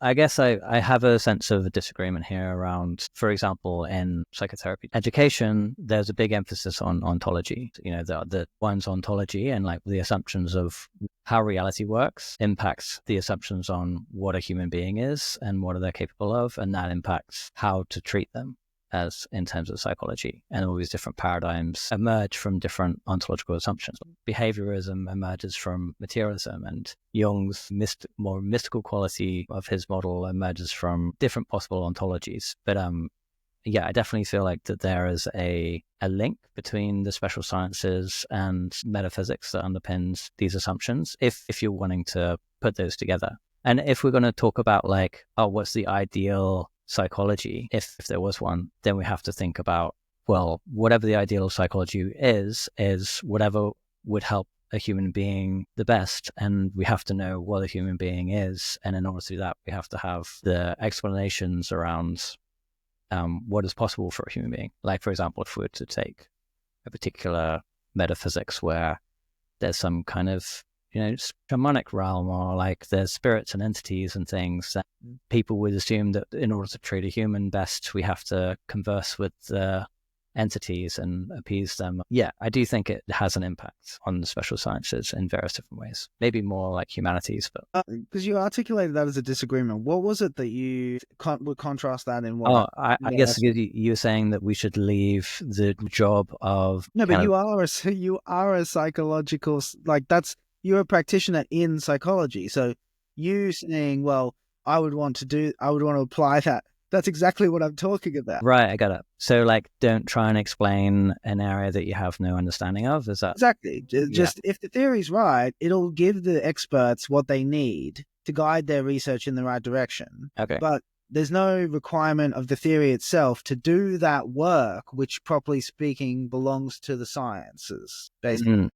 I guess I have a sense of a disagreement here around, for example, in psychotherapy education, there's a big emphasis on ontology. The one's ontology and like the assumptions of how reality works impacts the assumptions on what a human being is and what are they capable of, and that impacts how to treat them as in terms of psychology. And all these different paradigms emerge from different ontological assumptions. Behaviorism emerges from materialism, and Jung's more mystical quality of his model emerges from different possible ontologies. But yeah, I definitely feel like that there is a link between the special sciences and metaphysics that underpins these assumptions, if you're wanting to put those together. And if we're going to talk about like, oh, what's the ideal psychology, if there was one, then we have to think about, well, whatever the ideal psychology is whatever would help a human being the best. And we have to know what a human being is. And in order to do that, we have to have the explanations around what is possible for a human being. Like, for example, if we were to take a particular metaphysics where there's some kind of shamanic realm, or like there's spirits and entities and things that people would assume that in order to treat a human best, we have to converse with the entities and appease them. Yeah, I do think it has an impact on the special sciences in various different ways, maybe more like humanities. But because you articulated that as a disagreement, what was it that you would contrast that in? What? I guess you were saying that we should leave the job of but you are a psychological, like you're a practitioner in psychology. So you saying, well, I would want to apply that. That's exactly what I'm talking about. Right, I got it. So like, don't try and explain an area that you have no understanding of. Is that exactly? Just if the theory's right, it'll give the experts what they need to guide their research in the right direction. Okay. But there's no requirement of the theory itself to do that work, which properly speaking belongs to the sciences, basically.